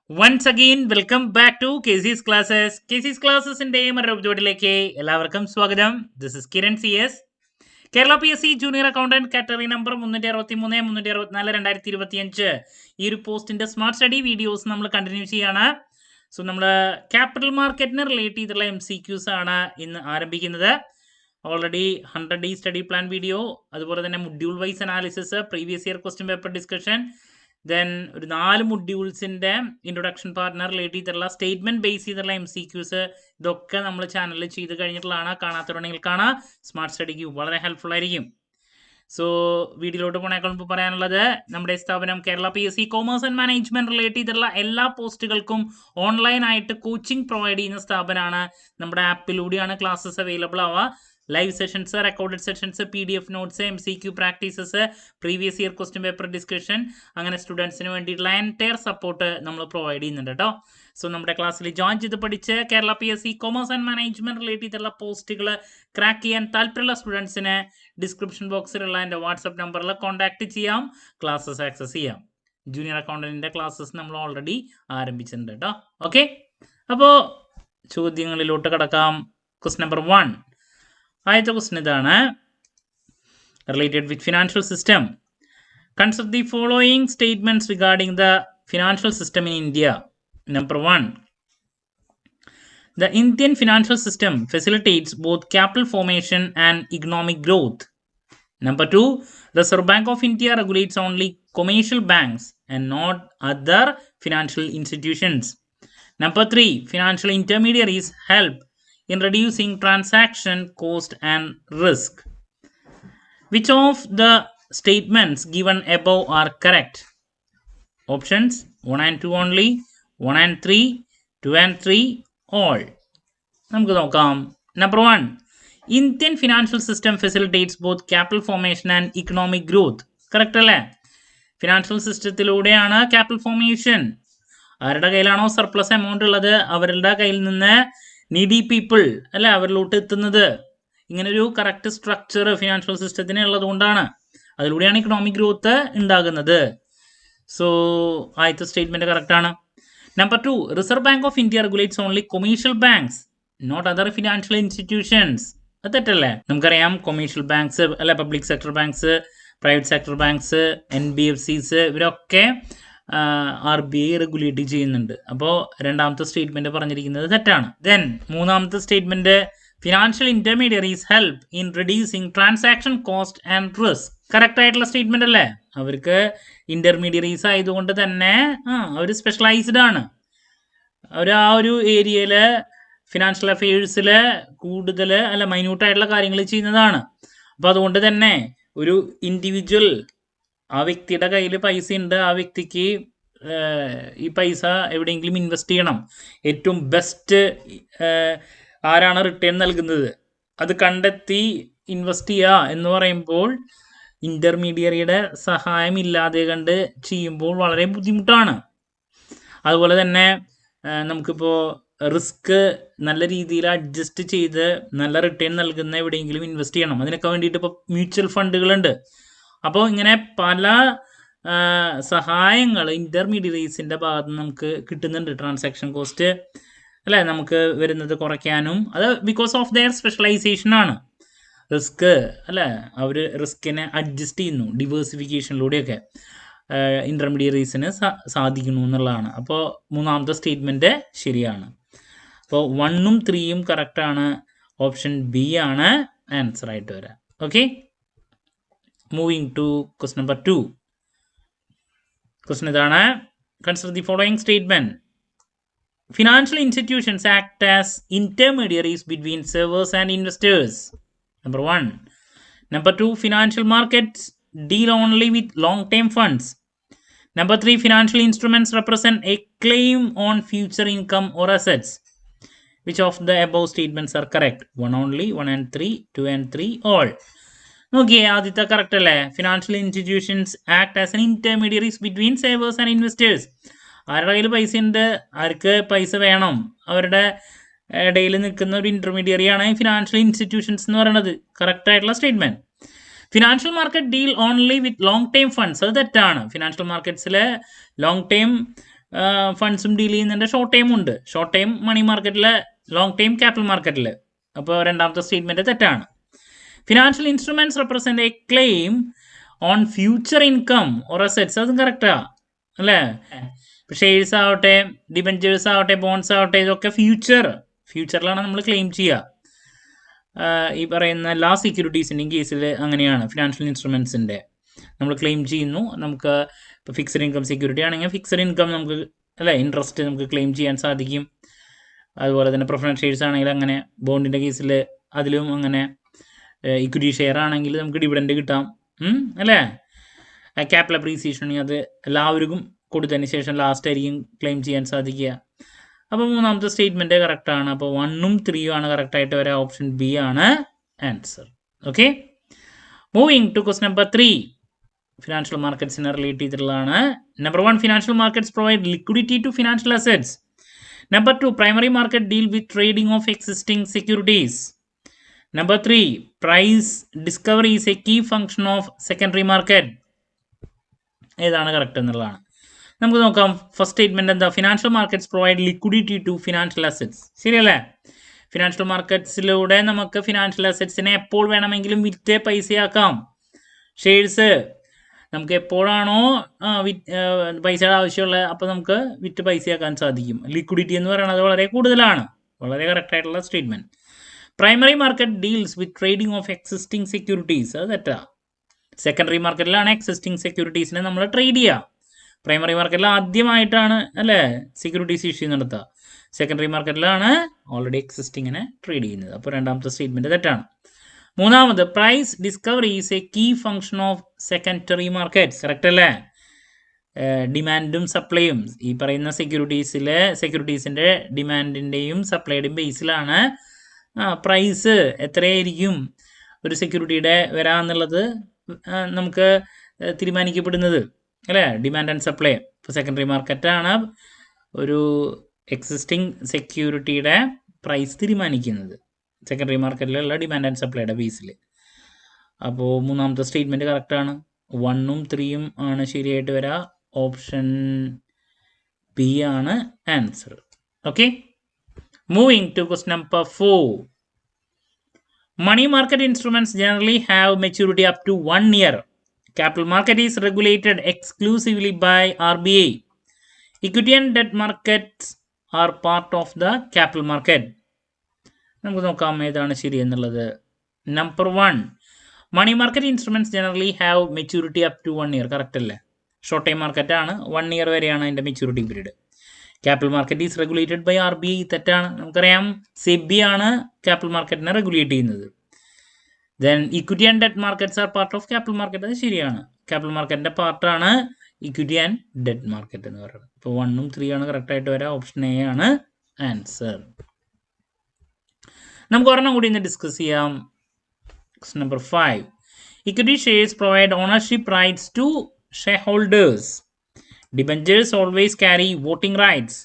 Once again, welcome back to KC's Classes. KC's Classes-ന്റെ മറ്റൊരു എപ്പിസോഡിലേക്ക് എല്ലാവർക്കും സ്വാഗതം. This is Kiran CS. Kerala PSC junior accountant category number 363 364 2025 ഈ ഒരു പോസ്റ്റിന്റെ സ്മാർട്ട് സ്റ്റഡി വീഡിയോസ് നമ്മൾ കണ്ടിന്യൂ ചെയ്യാണ്. സോ നമ്മൾ ക്യാപിറ്റൽ മാർക്കറ്റിനെ റിലേറ്റ് ചെയ്തുള്ള MCQs ആണ് ഇന്ന് ആരംഭിക്കുന്നത്. Already 100 day study plan video, അതുപോലെ തന്നെ module wise analysis, previous year question paper discussion, then ഒരു 4 മൊഡ്യൂൾസിൻ്റെ ഇൻട്രൊഡക്ഷൻ പാർട്ടിനെ റിലേറ്റ് ചെയ്തിട്ടുള്ള സ്റ്റേറ്റ്മെന്റ് ബേസ് ചെയ്തിട്ടുള്ള MCQs ഇതൊക്കെ നമ്മൾ ചാനലിൽ ചെയ്ത് കഴിഞ്ഞിട്ടുള്ളതാണ്. കാണാത്തവരുണ്ടെങ്കിൽ കാണാം. സ്മാർട്ട് സ്റ്റഡിക്ക് വളരെ ഹെൽപ്ഫുൾ ആയിരിക്കും. സോ വീഡിയോയിലോട്ട് പോണേക്കാൾ മുമ്പ് പറയാനുള്ളത്, നമ്മുടെ സ്ഥാപനം Kerala PSC commerce and management relate ചെയ്തിട്ടുള്ള എല്ലാ പോസ്റ്റുകൾക്കും ഓൺലൈനായിട്ട് കോച്ചിങ് പ്രൊവൈഡ് ചെയ്യുന്ന സ്ഥാപനമാണ്. നമ്മുടെ ആപ്പിലൂടെയാണ് ക്ലാസ്സസ് അവൈലബിൾ ആവുക. Live sessions, recorded sessions, PDF notes, MCQ practices, previous year question paper discussion, അങ്ങനെ സ്റ്റുഡൻസിന് വേണ്ടിയിട്ടുള്ള എൻറ്റയർ സപ്പോർട്ട് നമ്മൾ പ്രൊവൈഡ് ചെയ്യുന്നുണ്ട് കേട്ടോ. സോ നമ്മുടെ ക്ലാസ്സിൽ ജോയിൻ ചെയ്ത് പഠിച്ച് Kerala PSC commerce and management relate ചെയ്തിട്ടുള്ള പോസ്റ്റുകൾ ക്രാക്ക് ചെയ്യാൻ താല്പര്യമുള്ള സ്റ്റുഡൻസിന് ഡിസ്ക്രിപ്ഷൻ ബോക്സിലുള്ള എൻ്റെ വാട്സപ്പ് നമ്പറിൽ കോൺടാക്ട് ചെയ്യാം, ക്ലാസ്സസ് ആക്സസ് ചെയ്യാം. ജൂനിയർ അക്കൗണ്ടന്റിൻ്റെ ക്ലാസ്സസ് നമ്മൾ ഓൾറെഡി ആരംഭിച്ചിട്ടുണ്ട് കേട്ടോ. ഓക്കെ, അപ്പോൾ ചോദ്യങ്ങളിലോട്ട് കിടക്കാം. Question number 1. ആദ്യത്തെ ക്വസ്റ്റ്യൻ ഇതാണ്, related with financial system. Consider the following statements regarding the financial system in India. Number 1. The Indian financial system facilitates both capital formation and economic growth. Number 2. Reserve Bank of India regulates only commercial banks and not other financial institutions. Number 3. Financial intermediaries help in reducing transaction cost and risk. Which of the statements given above are correct? Options 1 and 2 only, 1 and 3, 2 and 3, all. നമുക്ക് നോക്കാം. Number 1. Indian financial system facilitates both capital formation and economic growth. Correct അല്ലേ? Financial സിസ്റ്റത്തിലൂടെയാണ് capital formation. ആരുടെ കയ്യിലാണോ surplus amount ഉള്ളത് അവരുടെ കയ്യിൽ നിന്ന് നീഡി പീപ്പിൾ അല്ലേ അവരിലോട്ട് എത്തുന്നത്. ഇങ്ങനൊരു കറക്റ്റ് സ്ട്രക്ചർ ഫിനാൻഷ്യൽ സിസ്റ്റത്തിന് ഉള്ളത് കൊണ്ടാണ്. അതിലൂടെയാണ് ഇക്കണോമിക് ഗ്രോത്ത് ഉണ്ടാകുന്നത്. സോ ആദ്യത്തെ സ്റ്റേറ്റ്മെന്റ് കറക്റ്റ് ആണ്. Number 2. Reserve Bank of India regulates only commercial banks, not other financial institutions. അത് തെറ്റല്ലേ? നമുക്കറിയാം കൊമേഴ്ഷ്യൽ ബാങ്ക്സ് അല്ലെ, public sector banks, private sector banks, NBFCs ഇവരൊക്കെ RBI റെഗുലേറ്റ് ചെയ്യുന്നുണ്ട്. അപ്പോൾ രണ്ടാമത്തെ സ്റ്റേറ്റ്മെന്റ് പറഞ്ഞിരിക്കുന്നത് തെറ്റാണ്. ദെൻ മൂന്നാമത്തെ statement, financial intermediaries help in reducing transaction cost and risk. Correct ആയിട്ടുള്ള സ്റ്റേറ്റ്മെന്റ് അല്ലേ? അവർക്ക് ഇന്റർമീഡിയറീസ് ആയതുകൊണ്ട് തന്നെ അവർ സ്പെഷ്യലൈസ്ഡ് ആണ്. അവർ ആ ഒരു ഏരിയയിൽ ഫിനാൻഷ്യൽ അഫെയേഴ്സിൽ കൂടുതൽ അല്ല മൈന്യൂട്ടായിട്ടുള്ള കാര്യങ്ങൾ ചെയ്യുന്നതാണ്. അപ്പോൾ അതുകൊണ്ട് തന്നെ ഒരു ഇൻഡിവിജ്വൽ, ആ വ്യക്തിയുടെ കയ്യിൽ പൈസ ഉണ്ട്, ആ വ്യക്തിക്ക് ഈ പൈസ എവിടെയെങ്കിലും ഇൻവെസ്റ്റ് ചെയ്യണം, ഏറ്റവും ബെസ്റ്റ് ആരാണ് റിട്ടേൺ നൽകുന്നത് അത് കണ്ടെത്തി ഇൻവെസ്റ്റ് ചെയ്യുക എന്ന് പറയുമ്പോൾ ഇൻ്റർമീഡിയറിയുടെ സഹായം ഇല്ലാതെ കണ്ട് ചെയ്യുമ്പോൾ വളരെ ബുദ്ധിമുട്ടാണ്. അതുപോലെ തന്നെ നമുക്കിപ്പോൾ റിസ്ക് നല്ല രീതിയിൽ അഡ്ജസ്റ്റ് ചെയ്ത് നല്ല റിട്ടേൺ നൽകുന്ന എവിടെയെങ്കിലും ഇൻവെസ്റ്റ് ചെയ്യണം. അതിനൊക്കെ വേണ്ടിയിട്ട് ഇപ്പോൾ മ്യൂച്വൽ ഫണ്ടുകളുണ്ട്. അപ്പോൾ ഇങ്ങനെ പല സഹായങ്ങൾ ഇൻ്റർമീഡിയറീസിൻ്റെ ഭാഗത്ത് നമുക്ക് കിട്ടുന്നുണ്ട്. ട്രാൻസാക്ഷൻ കോസ്റ്റ് അല്ലേ നമുക്ക് വരുന്നത് കുറയ്ക്കാനും, അത് ബിക്കോസ് ഓഫ് ദെയർ സ്പെഷ്യലൈസേഷൻ ആണ്. റിസ്ക് അല്ലേ, അവർ റിസ്കിനെ അഡ്ജസ്റ്റ് ചെയ്യുന്നു ഡിവേഴ്സിഫിക്കേഷനിലൂടെയൊക്കെ ഇൻ്റർമീഡിയറീസിന് സാധിക്കുന്നു എന്നുള്ളതാണ്. അപ്പോൾ മൂന്നാമത്തെ സ്റ്റേറ്റ്മെൻറ്റ് ശരിയാണ്. അപ്പോൾ 1ഉം 3ഉം കറക്റ്റാണ്. ഓപ്ഷൻ ബി ആണ് ആൻസർ ആയിട്ട് വരാം. Okay, moving to question number 2. Question ഇതാണ്, consider the following statement. Financial institutions act as intermediaries between savers and investors. Number 1. Number 2. Financial markets deal only with long-term funds. Number 3. Financial instruments represent a claim on future income or assets. Which of the above statements are correct? 1 only, 1 and 3, 2 and 3, all. Okay, ആദ്യത്തെ correct അല്ലേ? Financial institutions act as an intermediaries between Xavier's and investors. ആരുടെ കയ്യിൽ പൈസ ഉണ്ട്, ആർക്ക് പൈസ വേണം, അവരുടെ ഇടയിൽ നിൽക്കുന്ന ഒരു ഇന്റർമീഡിയറിയാണ് ഫിനാൻഷ്യൽ ഇൻസ്റ്റിറ്റ്യൂഷൻസ് എന്ന് പറയുന്നത്. കറക്റ്റ് ആയിട്ടുള്ള statement. Financial market deal only with long time funds, അത് തെറ്റാണ്. ഫിനാൻഷ്യൽ മാർക്കറ്റ്സിലെ ലോങ് ടൈം ഫണ്ട്സും ഡീൽ ചെയ്യുന്നുണ്ട്, ഷോർട്ട് ടൈം ഉണ്ട്. ഷോർട്ട് ടൈം മണി മാർക്കറ്റിൽ, ലോങ് ടൈം ക്യാപിറ്റൽ മാർക്കറ്റിൽ. അപ്പോൾ രണ്ടാമത്തെ സ്റ്റേറ്റ്മെൻറ്റ് തെറ്റാണ്. Financial instruments represent A claim on future income or assets, അതും കറക്റ്റാ അല്ലേ? ഷെയർസ് ആവട്ടെ, ഡിബഞ്ചേഴ്സ് ആവട്ടെ, ബോൺസ് ആവട്ടെ, ഇതൊക്കെ ഫ്യൂച്ചറിലാണ് നമ്മൾ ക്ലെയിം ചെയ്യുക. ഈ പറയുന്ന എല്ലാ സെക്യൂരിറ്റീസിൻ്റെയും കേസിൽ അങ്ങനെയാണ്. ഫിനാൻഷ്യൽ ഇൻസ്ട്രുമെൻസിൻ്റെ നമ്മൾ ക്ലെയിം ചെയ്യുന്നു. നമുക്ക് ഇപ്പോൾ ഫിക്സഡ് ഇൻകം സെക്യൂരിറ്റി ആണെങ്കിൽ ഫിക്സഡ് ഇൻകം നമുക്ക് അല്ലേ, ഇൻട്രസ്റ്റ് നമുക്ക് ക്ലെയിം ചെയ്യാൻ സാധിക്കും. അതുപോലെ തന്നെ പ്രിഫറൻസ് ഷെയർസ് ആണെങ്കിൽ അങ്ങനെ, ബോണ്ടിൻ്റെ കേസിൽ അതിലും അങ്ങനെ, ഇക്വിറ്റി ഷെയർ ആണെങ്കിൽ നമുക്ക് ഡിവിഡൻഡ് കിട്ടാം അല്ലേ? ക്യാപിറ്റൽ അപ്രീസിയേഷൻ ആണെങ്കിൽ അത് എല്ലാവർക്കും കൊടുത്തതിന് ശേഷം ലാസ്റ്റ് ആയിരിക്കും ക്ലെയിം ചെയ്യാൻ സാധിക്കുക. അപ്പോൾ മൂന്നാമത്തെ സ്റ്റേറ്റ്മെൻറ്റ് കറക്റ്റാണ്. അപ്പോൾ 1ഉം 3ഉം ആണ് കറക്റ്റായിട്ട് വരാം. ഓപ്ഷൻ ബി ആണ് answer. Okay, moving to question number 3. Financial മാർക്കറ്റ്സിനെ റിലേറ്റ് ചെയ്തിട്ടുള്ളതാണ്. Number 1, financial markets provide liquidity to financial assets. Number 2, primary market deal with trading of existing securities. Number 3, price discovery is a key function of secondary market. ഏതാണ് correct എന്നുള്ളതാണ്. നമുക്ക് നോക്കാം. First statement എന്താ? Financial markets provide liquidity to financial assets. ശരിയല്ലേ? Financial മാർക്കറ്റ്സിലൂടെ നമുക്ക് financial അസറ്റ്സിനെ എപ്പോൾ വേണമെങ്കിലും വിറ്റ് പൈസയാക്കാം. ഷെയർസ് നമുക്ക് എപ്പോഴാണോ പൈസയുടെ ആവശ്യമുള്ളത് അപ്പോൾ നമുക്ക് വിറ്റ് പൈസയാക്കാൻ സാധിക്കും. ലിക്വിഡിറ്റി എന്ന് പറയുന്നത് വളരെ കൂടുതലാണ്. വളരെ കറക്റ്റായിട്ടുള്ള statement. Primary market deals with trading of existing securities, അത് തെറ്റാ. സെക്കൻഡറി മാർക്കറ്റിലാണ് എക്സിസ്റ്റിംഗ് സെക്യൂരിറ്റീസിനെ നമ്മൾ ട്രേഡ് ചെയ്യുക. പ്രൈമറി മാർക്കറ്റിൽ ആദ്യമായിട്ടാണ് അല്ലേ സെക്യൂരിറ്റീസ് ഇഷ്യൂ നടത്തുക. സെക്കൻഡറി മാർക്കറ്റിലാണ് ഓൾറെഡി എക്സിസ്റ്റിങ്ങിനെ ട്രേഡ് ചെയ്യുന്നത്. അപ്പോൾ രണ്ടാമത്തെ സ്റ്റേറ്റ്മെൻറ്റ് തെറ്റാണ്. മൂന്നാമത്, price discovery is a key function of secondary markets. Correct അല്ലേ? ഡിമാൻഡും സപ്ലൈയും ഈ പറയുന്ന സെക്യൂരിറ്റീസിൻ്റെ ഡിമാൻഡിൻ്റെയും സപ്ലൈയുടെയും ബേസിലാണ് പ്രൈസ് എത്രയായിരിക്കും ഒരു സെക്യൂരിറ്റിയുടെ വരാമെന്നുള്ളത് നമുക്ക് തീരുമാനിക്കപ്പെടുന്നത് അല്ലേ? Demand and supply. ഇപ്പോൾ സെക്കൻഡറി മാർക്കറ്റാണ് ഒരു എക്സിസ്റ്റിംഗ് സെക്യൂരിറ്റിയുടെ പ്രൈസ് തീരുമാനിക്കുന്നത്, സെക്കൻഡറി മാർക്കറ്റിലുള്ള ഡിമാൻഡ് ആൻഡ് സപ്ലൈയുടെ ബേസിൽ. അപ്പോൾ മൂന്നാമത്തെ സ്റ്റേറ്റ്മെൻറ്റ് കറക്റ്റാണ്. 1ഉം 3ഉം ആണ് ശരിയായിട്ട് വരിക. ഓപ്ഷൻ ബി ആണ് answer. Okay, moving to question number 4. Money market instruments generally have maturity up to 1 year. Capital market is regulated exclusively by RBI. Equity and debt markets are part of the capital market. നമുക്ക് നോക്കാം ഏതാണ് ശരി എന്നുള്ളത്. Number 1, money market instruments generally have maturity up to 1 year. Correct അല്ലേ? Short time മാർക്കറ്റാണ്, 1 year വരെയാണ് അതിൻ്റെ maturity period. Capital market is regulated by RBI. തെറ്റാണ്. നമുക്കറിയാം സെബി ആണ് ക്യാപിറ്റൽ മാർക്കറ്റിനെ റെഗുലേറ്റ് ചെയ്യുന്നത്. Then equity and debt markets are part of capital market. അത് ശരിയാണ്. ക്യാപിറ്റൽ മാർക്കറ്റിൻ്റെ പാർട്ടാണ് ഇക്വിറ്റി ആൻഡ് ഡെറ്റ് മാർക്കറ്റ് എന്ന് പറയുന്നത്. ഇപ്പോൾ 1ഉം 3ഉം ആണ് കറക്റ്റായിട്ട് വരാം. ഓപ്ഷൻ എ ആണ് ആൻസർ. നമുക്ക് ഒരെണ്ണം കൂടി ഇന്ന് ഡിസ്കസ് ചെയ്യാം. Number 5, equity shares provide ownership rights to shareholders. Debentures always carry voting rights.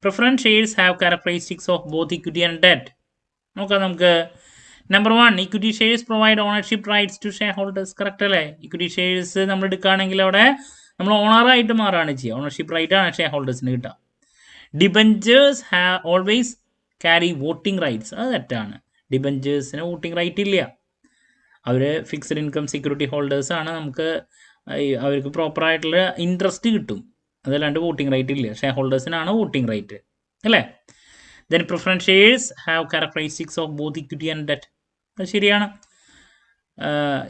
Preference shares have characteristics of both equity and debt. നോക്കാം നമുക്ക്. Number 1, equity shares provide ownership rights to shareholders. Correct അല്ലേ? Equity shares നമ്മൾ എടുക്കുകയാണെങ്കിൽ അവിടെ നമ്മൾ ഓണറായിട്ട് മാറുകയാണ് ചെയ്യുക. ഓണർഷിപ്പ് റൈറ്റ് ആണ് ഷെയർ ഹോൾഡേഴ്സിന് കിട്ടുക. ഡിബഞ്ചേഴ്സ് ഓൾവേസ് ക്യാരി വോട്ടിംഗ് റൈറ്റ്സ്. അത് തെറ്റാണ്. ഡിബഞ്ചേഴ്സിന് വോട്ടിംഗ് റൈറ്റ് ഇല്ല. അവർ ഫിക്സഡ് ഇൻകം സെക്യൂരിറ്റി ഹോൾഡേഴ്സ് ആണ്. നമുക്ക് അവർക്ക് പ്രോപ്പറായിട്ടുള്ള ഇൻട്രസ്റ്റ് കിട്ടും, അതല്ലാണ്ട് വോട്ടിംഗ് റൈറ്റ് ഇല്ല. ഷെയർ ഹോൾഡേഴ്സിനാണ് വോട്ടിംഗ് റൈറ്റ് അല്ലേ? Then preference shares have characteristics of both equity and debt. അത് ശരിയാണ്.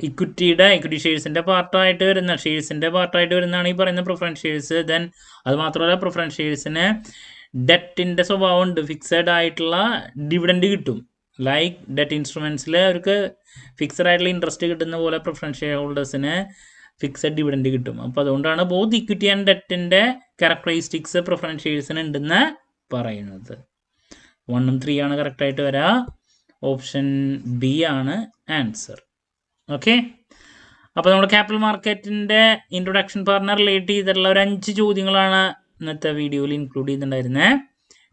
ഇക്വിറ്റി ഷെയർസിൻ്റെ പാർട്ടായിട്ട് വരുന്നതാണ് ഈ പറയുന്ന പ്രിഫറൻസ് ഷെയർസ്. ദെൻ അത് മാത്രമല്ല, പ്രിഫറൻസ് ഷെയർസിന് ഡെറ്റിൻ്റെ സ്വഭാവം ഉണ്ട്. ഫിക്സഡ് ആയിട്ടുള്ള ഡിവിഡൻഡ് കിട്ടും. ലൈക്ക് ഡെറ്റ് ഇൻസ്ട്രുമെൻറ്റ്സിൽ അവർക്ക് ഫിക്സഡ് ആയിട്ടുള്ള ഇൻട്രസ്റ്റ് കിട്ടുന്ന പോലെ പ്രിഫറൻസ് ഷെയർ ഹോൾഡേഴ്സിന് ഫിക്സഡ് ഡിവിഡൻഡ് കിട്ടും. അപ്പോൾ അതുകൊണ്ടാണ് ബോത്ത് ഇക്വിറ്റി ആൻഡ് ഡെറ്റിൻ്റെ ക്യാരക്ടറിസ്റ്റിക്സ് പ്രിഫറൻസ് ഷെയർസിന് ഉണ്ടെന്ന് പറയുന്നത്. 1ഉം 3ഉം ആണ് കറക്റ്റായിട്ട് വരിക. ഓപ്ഷൻ ബി ആണ് ആൻസർ. ഓക്കെ, അപ്പോൾ നമ്മുടെ ക്യാപിറ്റൽ മാർക്കറ്റിൻ്റെ ഇൻട്രൊഡക്ഷൻ പാർട്ണർ റിലേറ്റ് ചെയ്തിട്ടുള്ള ഒരു 5 ചോദ്യങ്ങളാണ് ഇന്നത്തെ വീഡിയോയിൽ ഇൻക്ലൂഡ് ചെയ്തിട്ടുണ്ടായിരുന്നത്.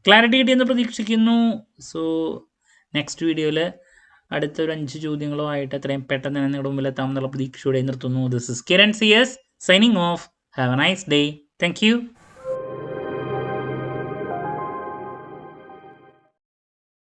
ക്ലാരിറ്റി കിട്ടിയെന്ന് പ്രതീക്ഷിക്കുന്നു. സോ നെക്സ്റ്റ് വീഡിയോയിൽ അടുത്തൊരു 5 ചോദ്യങ്ങളോ ആയിട്ട് എത്രയും പെട്ടെന്ന് തന്നെ നിങ്ങളുടെ മുമ്പിൽ എത്താമെന്നുള്ള പ്രതീക്ഷയോടെ നിർത്തുന്നു. This is Kiran CS signing off. Have a nice day. Thank U.